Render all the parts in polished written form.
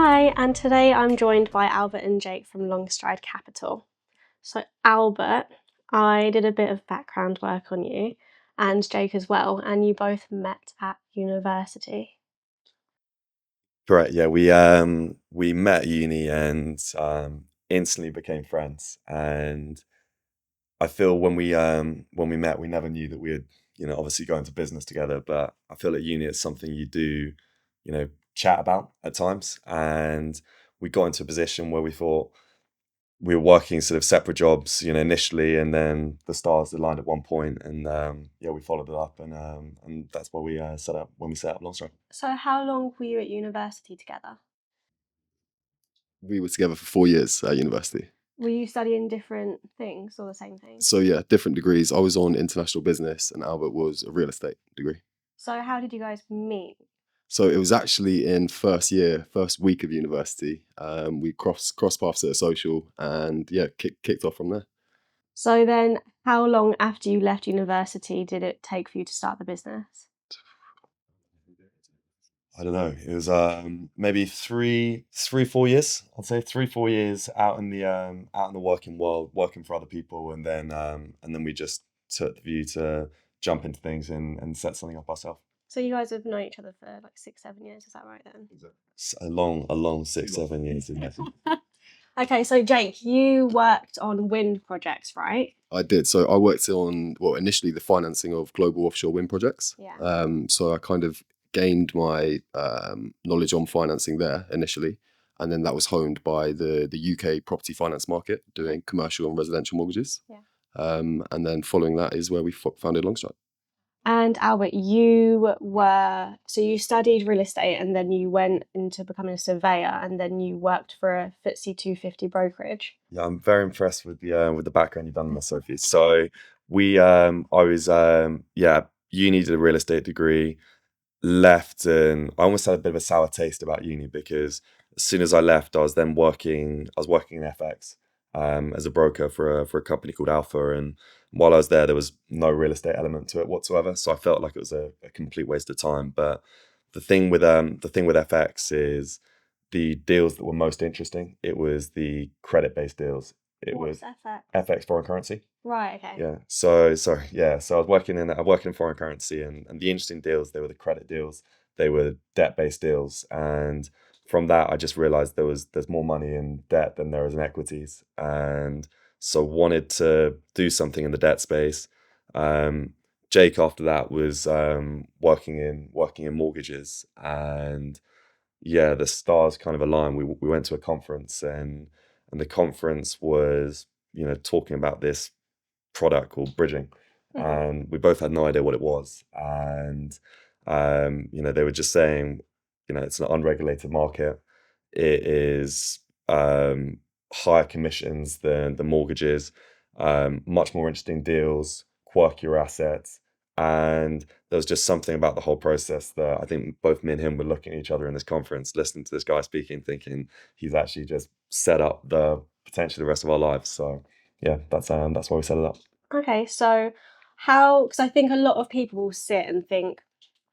Hi, and today I'm joined by Albert and Jake from Longstride Capital. So, Albert, I did a bit of background work on you, and Jake as well, and you both met at university. Correct. Yeah, we met at uni and instantly became friends. And I feel when we met, we never knew that we would obviously go into business together. But I feel at uni it's something you do, chat about at times. And we got into a position where we thought we were working sort of separate jobs, initially, and then the stars aligned at one point, and yeah, we followed it up, and that's why we set up Longstride. So, how long were you at university together? We were together for 4 years at university. Were you studying different things or the same thing? So yeah, different degrees. I was on international business and Albert was a real estate degree. So, how did you guys meet? So it was actually in first year, first week of university. We crossed paths at a social and yeah, kicked off from there. So, then how long after you left university did it take for you to start the business? I don't know. It was maybe 4 years. I'd say 4 years out in the working world, working for other people, and then we just took the view to jump into things and set something up ourselves. So, you guys have known each other for like 6, 7 years, is that right then? It's a long 6, 7 years, isn't it? Okay, so Jake, you worked on wind projects, right? I did. So I worked on, well, initially the financing of global offshore wind projects. Yeah. So I kind of gained my knowledge on financing there initially. And then that was honed by the UK property finance market, doing commercial and residential mortgages. Yeah. And then following that is where we founded Longstride. And Albert, so you studied real estate and then you went into becoming a surveyor and then you worked for a FTSE 250 brokerage. Yeah, I'm very impressed with the background you've done in this, Sophie. So I was uni, did a real estate degree, left, and I almost had a bit of a sour taste about uni because as soon as I left, I was working in FX as a broker for a company called Alpha, and while I was there was no real estate element to it whatsoever. So I felt like it was a complete waste of time. But the thing with FX is the deals that were most interesting. It was the credit-based deals. It What's was FX? FX, foreign currency. Right, okay. Yeah. So I was working in foreign currency, and the interesting deals, they were the credit deals, they were debt-based deals, and from that I just realized there's more money in debt than there is in equities, and so wanted to do something in the debt space. Um, Jake after that was working in mortgages, and yeah, the stars kind of aligned. We went to a conference, and the conference was talking about this product called bridging, Mhm. and we both had no idea what it was. And they were just saying, it's an unregulated market. It is higher commissions than the mortgages, much more interesting deals, quirkier assets. And there was just something about the whole process that I think both me and him were looking at each other in this conference, listening to this guy speaking, thinking he's actually just set up the potentially the rest of our lives. So yeah, that's why we set it up. Okay, so because I think a lot of people will sit and think,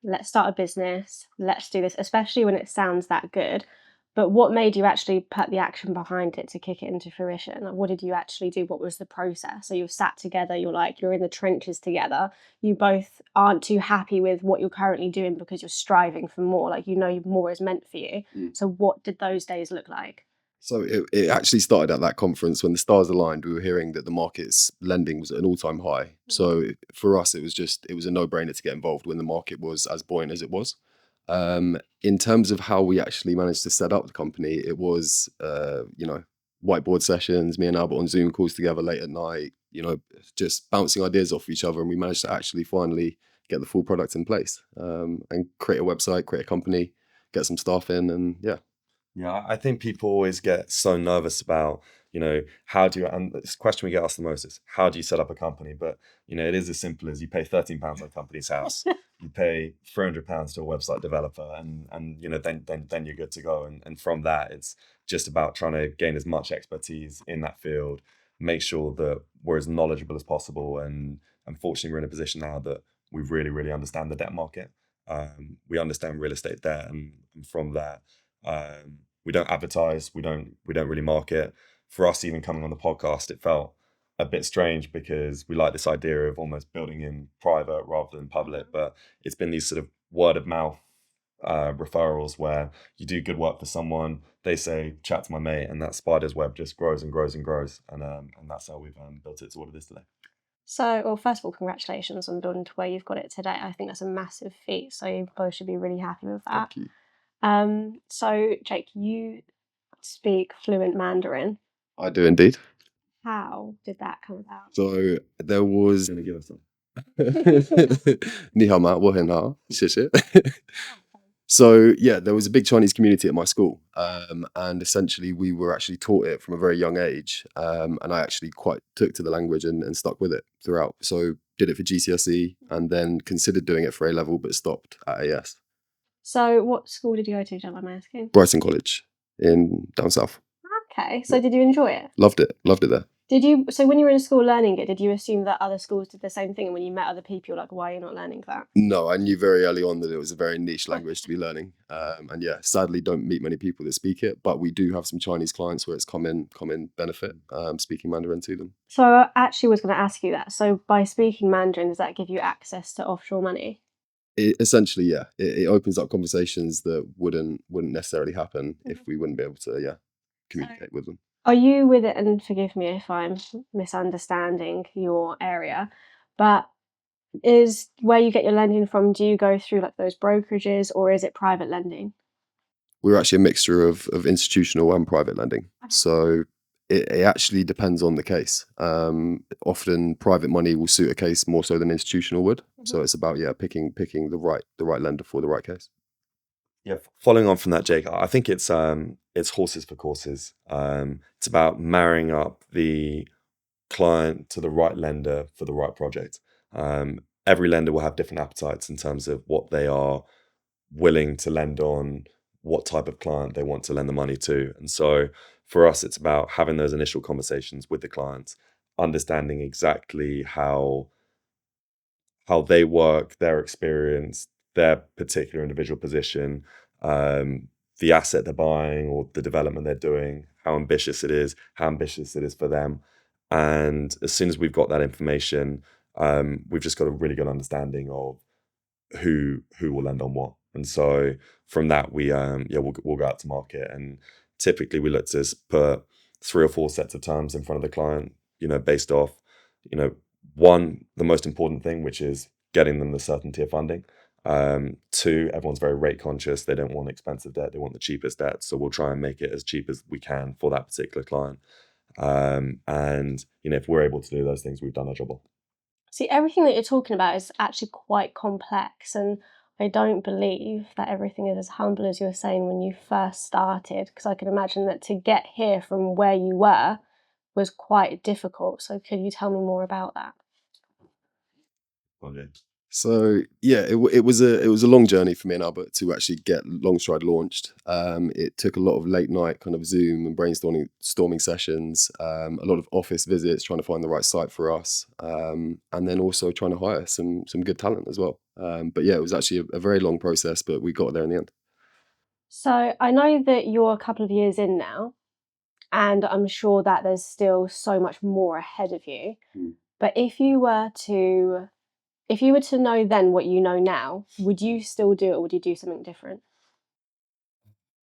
let's start a business, let's do this, especially when it sounds that good. But what made you actually put the action behind it to kick it into fruition? Like, what did you actually do? What was the process? So you've sat together, you're in the trenches together. You both aren't too happy with what you're currently doing because you're striving for more. Like, more is meant for you. So what did those days look like? So it actually started at that conference when the stars aligned. We were hearing that the market's lending was at an all-time high. So for us, it was a no-brainer to get involved when the market was as buoyant as it was. In terms of how we actually managed to set up the company, it was whiteboard sessions, me and Albert on Zoom calls together late at night, just bouncing ideas off each other, and we managed to actually finally get the full product in place, and create a website, create a company, get some staff in, and yeah. Yeah, I think people always get so nervous about, how do you, and this question we get asked the most is, how do you set up a company? But, it is as simple as you pay £13 on a company's house, you pay £300 to a website developer, and then you're good to go. And from that, it's just about trying to gain as much expertise in that field, make sure that we're as knowledgeable as possible. And unfortunately, we're in a position now that we really, really understand the debt market. We understand real estate debt, and from that, we don't advertise, we don't really market. For us, even coming on the podcast, it felt a bit strange because we like this idea of almost building in private rather than public, but it's been these sort of word of mouth referrals where you do good work for someone, they say chat to my mate, and that spider's web just grows and grows and grows, and that's how we've built it to what it is today. So, well, first of all, congratulations on building to where you've got it today. I think that's a massive feat. So you both should be really happy with that. Thank you. So Jake, you speak fluent Mandarin. I do indeed. How did that come about? So there was Gonna give us some. 你好吗？我很好，谢谢。So yeah, there was a big Chinese community at my school, and essentially we were actually taught it from a very young age, and I actually quite took to the language and stuck with it throughout. So did it for GCSE, and then considered doing it for A level, but stopped at AS. So what school did you go to, don't mind me asking? Brighton College in down south. Okay, so did you enjoy it? Loved it there. So when you were in school learning it, did you assume that other schools did the same thing? And when you met other people, you're like, why are you not learning that? No, I knew very early on that it was a very niche language to be learning. And yeah, sadly don't meet many people that speak it, but we do have some Chinese clients where it's come in benefit, speaking Mandarin to them. So I actually was going to ask you that. So by speaking Mandarin, does that give you access to offshore money? Essentially, yeah. It opens up conversations that wouldn't necessarily happen if we wouldn't be able to, communicate with them. Are you with it, and forgive me if I'm misunderstanding your area, but is where you get your lending from, do you go through like those brokerages or is it private lending? We're actually a mixture of institutional and private lending. So it actually depends on the case. Often private money will suit a case more so than institutional would. So it's about picking the right lender for the right case. Yeah, following on from that, Jake, I think it's horses for courses. It's about marrying up the client to the right lender for the right project. Every lender will have different appetites in terms of what they are willing to lend on, what type of client they want to lend the money to. And so for us, it's about having those initial conversations with the clients, understanding exactly how they work, their experience, their particular individual position, the asset they're buying or the development they're doing, how ambitious it is for them. And as soon as we've got that information, we've just got a really good understanding of who will lend on what. And so from that, we'll go out to market, and typically we look to put 3 or 4 sets of terms in front of the client, based off, one, the most important thing, which is getting them the certainty of funding. 2, everyone's very rate conscious. They don't want expensive debt. They want the cheapest debt. So we'll try and make it as cheap as we can for that particular client. And if we're able to do those things, we've done our job well. See, everything that you're talking about is actually quite complex, and I don't believe that everything is as humble as you were saying when you first started, because I can imagine that to get here from where you were was quite difficult. So could you tell me more about that? Okay. So yeah, it was a long journey for me and Albert to actually get Longstride launched. It took a lot of late night kind of Zoom and brainstorming sessions, a lot of office visits, trying to find the right site for us, and then also trying to hire some good talent as well. But yeah, it was actually a very long process, but we got there in the end. So I know that you're a couple of years in now, and I'm sure that there's still so much more ahead of you. But if you were to know then what you know now, would you still do it, or would you do something different?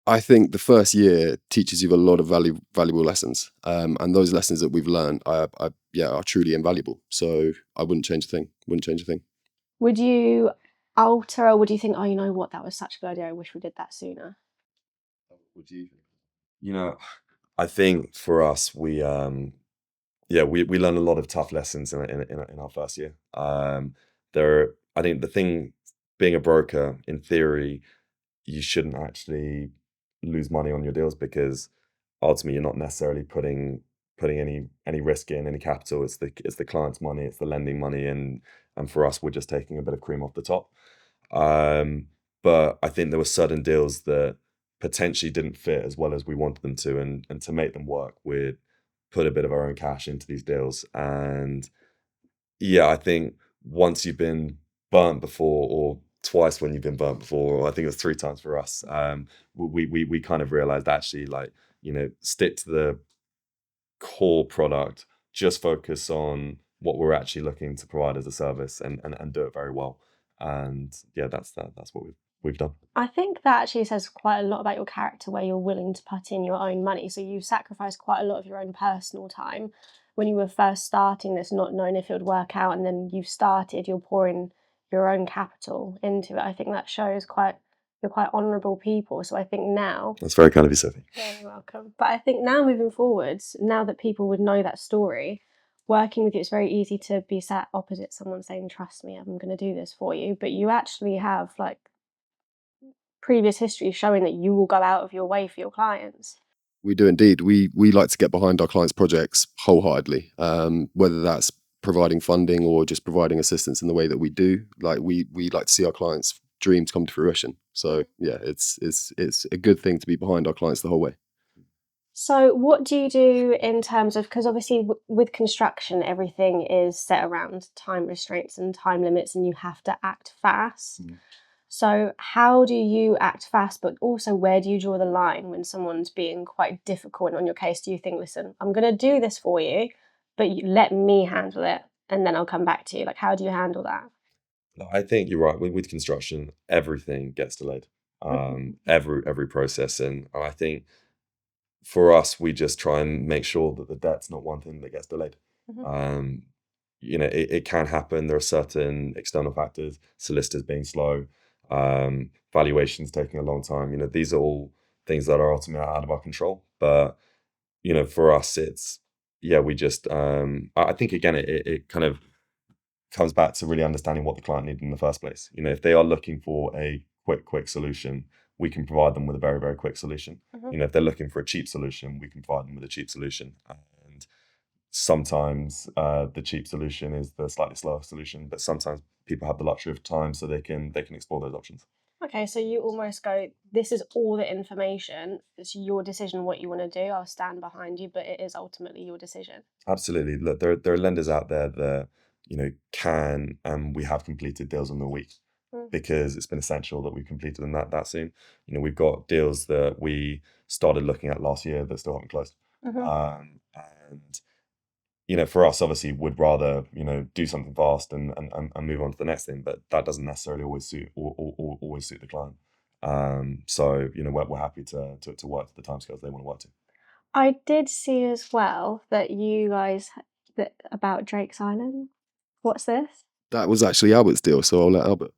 I think the first year teaches you a lot of valuable lessons, and those lessons that we've learned are truly invaluable. So I wouldn't change a thing. Would you alter, or would you think, oh, you know what, that was such a good idea, I wish we did that sooner? Would you? I think for us, we learned a lot of tough lessons in our first year. I think the thing, being a broker, in theory, you shouldn't actually lose money on your deals, because ultimately you're not necessarily putting any risk in, any capital. It's the client's money, it's the lending money, and for us, we're just taking a bit of cream off the top. But I think there were certain deals that potentially didn't fit as well as we wanted them to, and to make them work, we'd put a bit of our own cash into these deals. And yeah, I think once you've been burnt before, or twice when you've been burnt before, or I think it was 3 times for us. We kind of realized actually, like, stick to the core product, just focus on what we're actually looking to provide as a service, and do it very well. And yeah, that's what we've done. I think that actually says quite a lot about your character, where you're willing to put in your own money. So you sacrificed quite a lot of your own personal time when you were first starting this, not knowing if it would work out, and then you've started, you're pouring your own capital into it. I think that shows you're quite honourable people. So I think now, That's very kind of you, Sophie. yeah, you're welcome. But I think now moving forwards, now that people would know that story, working with you, it's very easy to be sat opposite someone saying, "Trust me, I'm going to do this for you." But you actually have like previous history showing that you will go out of your way for your clients. We do indeed. We like to get behind our clients' projects wholeheartedly, whether that's providing funding or just providing assistance in the way that we do. Like we like to see our clients' dreams come to fruition. So yeah, it's a good thing to be behind our clients the whole way. So what do you do in terms of, because obviously with construction, everything is set around time restraints and time limits, and you have to act fast. So how do you act fast, but also where do you draw the line when someone's being quite difficult and on your case? Do you think, listen, I'm going to do this for you, but you let me handle it and then I'll come back to you? Like, how do you handle that? I think you're right. With construction, everything gets delayed. Every process, and I think for us, we just try and make sure that the debt's not one thing that gets delayed. It can happen. There are certain external factors, solicitors being slow, valuations taking a long time. These are all things that are ultimately out of our control. But for us, it's we just I think again it kind of comes back to really understanding what the client needed in the first place. If they are looking for a quick solution, we can provide them with a very, very quick solution. If they're looking for a cheap solution, we can provide them with a cheap solution. And sometimes the cheap solution is the slightly slower solution, but sometimes people have the luxury of time, so they can explore those options. Okay, so you almost go, this is all the information. It's your decision what you want to do. I'll stand behind you, but it is ultimately your decision. Absolutely. Look, there are lenders out there that can, and we have completed deals in a week because it's been essential that we've completed them that soon. We've got deals that we started looking at last year that still haven't closed. And for us, obviously, would rather do something fast and move on to the next thing, but that doesn't necessarily always suit the client. So we're happy to work to the timescales they want to work to. I did see as well that you guys about Drake's Island. What's this? That was actually Albert's deal, so I'll let Albert.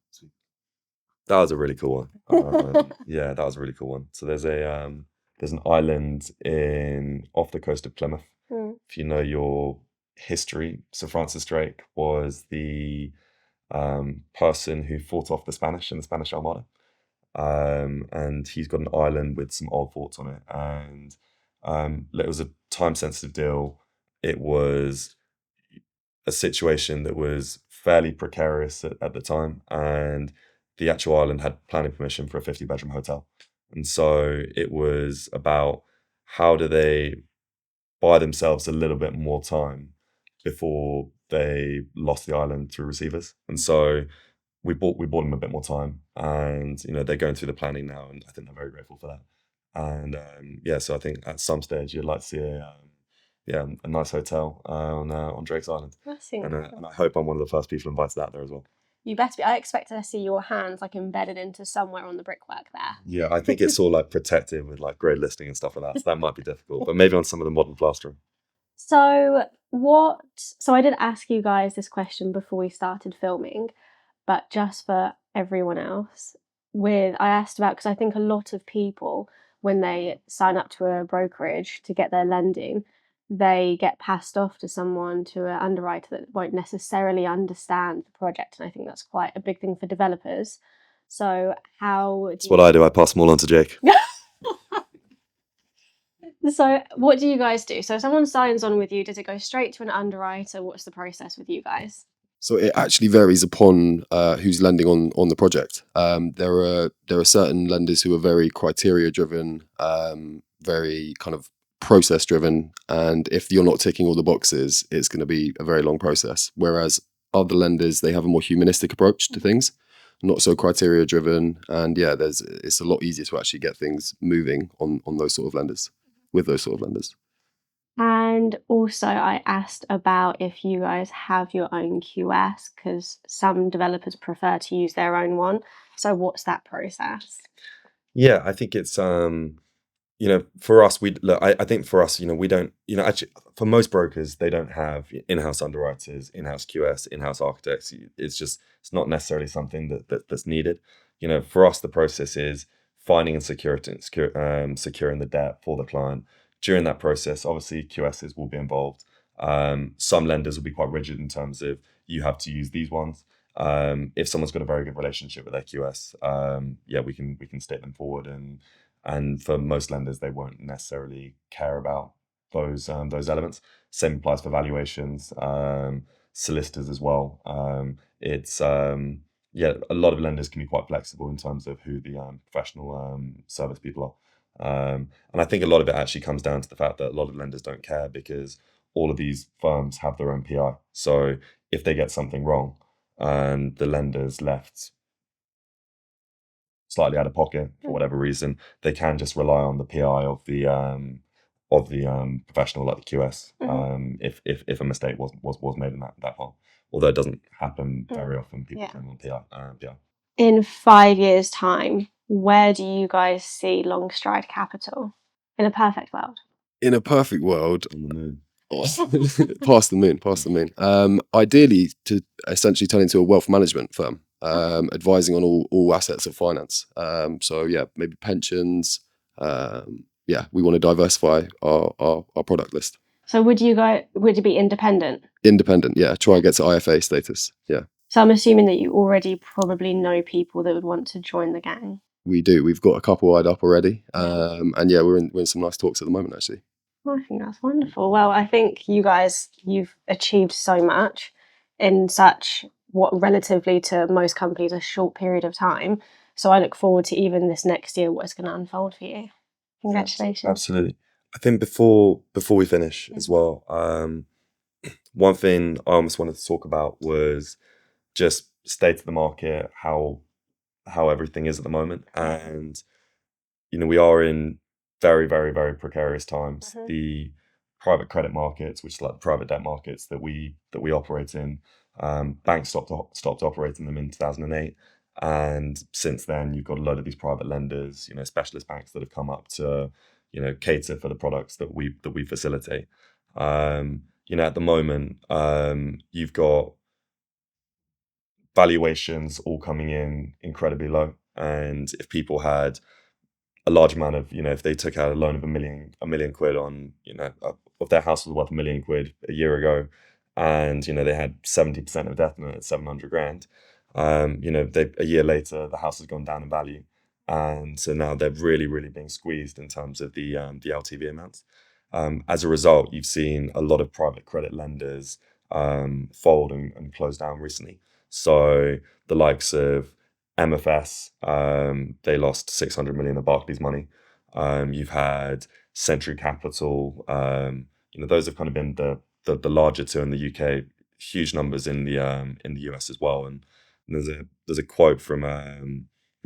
That was a really cool one. Yeah, that was a really cool one. So there's an island off the coast of Plymouth. If you know your history, Sir Francis Drake was the person who fought off the Spanish in the Spanish Armada. And he's got an island with some old forts on it. And it was a time-sensitive deal. It was a situation that was fairly precarious at the time, and the actual island had planning permission for a 50-bedroom hotel. And so it was about how do they buy themselves a little bit more time before they lost the island through receivers. And so we bought them a bit more time, and they're going through the planning now, and I think they're very grateful for that. And so I think at some stage you'd like to see a nice hotel on Drake's Island. And I hope I'm one of the first people invited out there as well. You better be. I expect to see your hands like embedded into somewhere on the brickwork there. Yeah, I think it's all like protected with like grade listing and stuff like that. So that might be difficult, but maybe on some of the modern plastering. So I did ask you guys this question before we started filming, but just for everyone else, I asked about, because I think a lot of people, when they sign up to a brokerage to get their lending, they get passed off to an underwriter that won't necessarily understand the project. And I think that's quite a big thing for developers. So That's what I do. I pass them all on to Jake. So what do you guys do? So if someone signs on with you, does it go straight to an underwriter? What's the process with you guys? So it actually varies upon who's lending on the project. There are certain lenders who are very criteria driven, very kind of process driven, and if you're not ticking all the boxes, it's going to be a very long process. Whereas other lenders, they have a more humanistic approach to things. not so criteria driven, and yeah, it's a lot easier to actually get things moving on those sort of lenders, with those sort of lenders. And also, I asked about if you guys have your own QS because some developers prefer to use their own one. So, what's that process? Yeah, I think it's for us, I think for us, we don't, actually, for most brokers, they don't have in-house underwriters, in-house QS, in-house architects. It's not necessarily something that's needed. For us, the process is finding and securing the debt for the client. During that process, obviously, QSs will be involved. Some lenders will be quite rigid in terms of you have to use these ones. If someone's got a very good relationship with their QS, yeah, we can state them forward, and for most lenders, they won't necessarily care about those elements. Same applies for valuations, solicitors as well. It's Yeah, a lot of lenders can be quite flexible in terms of who the professional service people are. And I think a lot of it actually comes down to the fact that a lot of lenders don't care because all of these firms have their own PI. So if they get something wrong and the lender's left slightly out of pocket for whatever reason, they can just rely on the PI of the professional like the QS, if a mistake was made in that part. Although it doesn't happen very often, people Yeah. claim on PI. Yeah. In 5 years' time, where do you guys see Longstride Capital in a perfect world? In a perfect world, On the moon. past the moon. Ideally, to essentially turn into a wealth management firm, advising on all assets of finance. So yeah, maybe pensions. Yeah, we want to diversify our product list. So would you be independent? Independent, yeah. Try and get to IFA status. Yeah, So I'm assuming that you already probably know people that would want to join the gang. we do. We've got a couple eyed up already, and yeah, we're in some nice talks at the moment actually. I think that's wonderful. Well, I think you've achieved so much in such what relatively to most companies a short period of time. So I look forward to even this next year what is going to unfold for you. Congratulations. Absolutely. I think before we finish as well, one thing I almost wanted to talk about was just state of the market, how everything is at the moment, and we are in very, very, very precarious times. The private credit markets, which is like the private debt markets that we operate in, banks stopped operating them in 2008, and since then you've got a load of these private lenders, specialist banks that have come up to cater for the products that we facilitate. At the moment, you've got valuations all coming in incredibly low, and if people had a large amount of, if they took out a loan of a million quid on, if their house was worth £1 million a year ago, and they had 70% of debt on it at 700 grand, a year later the house has gone down in value, and so now they're really, really being squeezed in terms of the LTV amounts. As a result, you've seen a lot of private credit lenders fold and close down recently. So the likes of MFS, they lost 600 million of Barclays money. You've had Century Capital. Those have kind of been the larger two in the UK. Huge numbers in the US as well. And there's a quote from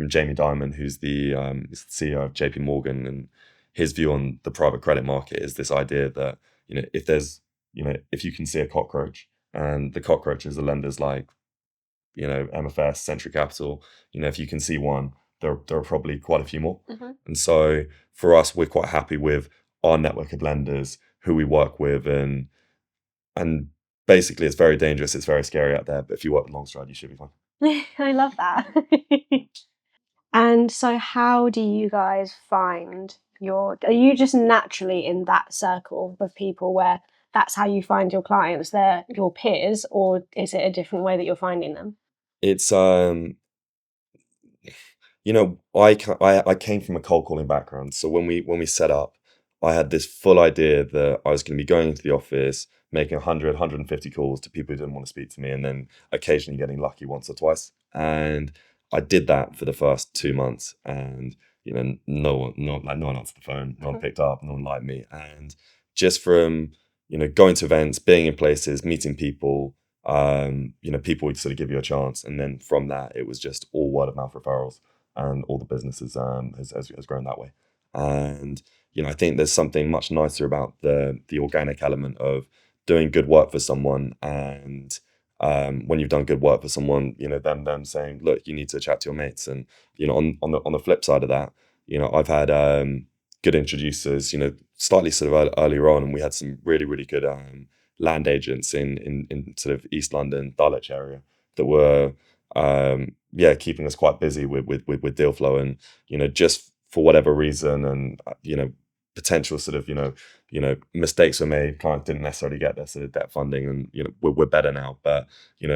Jamie Dimon, who's the CEO of JP Morgan, and his view on the private credit market is this idea that if you can see a cockroach, and the cockroaches are lenders like MFS, Century Capital, if you can see one, there are probably quite a few more. And so for us, we're quite happy with our network of lenders who we work with, and basically it's very dangerous, it's very scary out there, but if you work with Longstride, you should be fine. I love that. And so how do you guys find are you just naturally in that circle of people where that's how you find your clients, they're your peers, or is it a different way that you're finding them? It's I came from a cold calling background, so when we set up, I had this full idea that I was going to be going into the office, making 150 calls to people who didn't want to speak to me, and then occasionally getting lucky once or twice. And I did that for the first 2 months, and no one answered the phone, no one picked up, no one liked me, and just from going to events, being in places, meeting people, people would sort of give you a chance, and then from that, it was just all word of mouth referrals, and all the businesses has grown that way. And I think there's something much nicer about the organic element of doing good work for someone, and when you've done good work for someone, them saying, look, you need to chat to your mates. And on the flip side of that, I've had good introducers, slightly sort of earlier on, and we had some really, really good land agents in sort of East London, Dulwich area, that were keeping us quite busy with deal flow. And just for whatever reason, and potential sort of mistakes were made, clients didn't necessarily get their sort of debt funding, and we're better now. But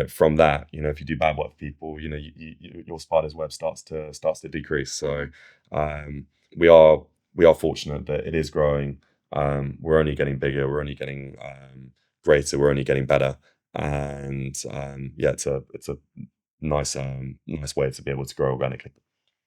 from that, if you do bad work for people, your spider's web starts to decrease. So we are fortunate that it is growing. We're only getting bigger, we're only getting greater, we're only getting better. And it's a nice way to be able to grow organically.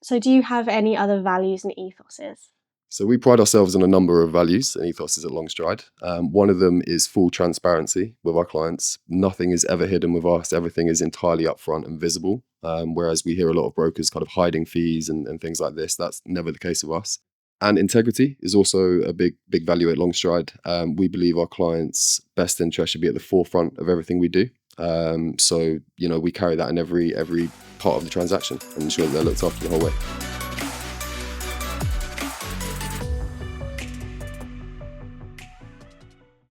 So do you have any other values and ethoses? So we pride ourselves on a number of values and ethoses at Longstride. One of them is full transparency with our clients. Nothing is ever hidden with us. Everything is entirely upfront and visible. Whereas we hear a lot of brokers kind of hiding fees and things like this. That's never the case with us. And integrity is also a big value at Longstride. We believe our clients' best interest should be at the forefront of everything we do. So we carry that in every part of the transaction and ensure that they're looked after the whole way.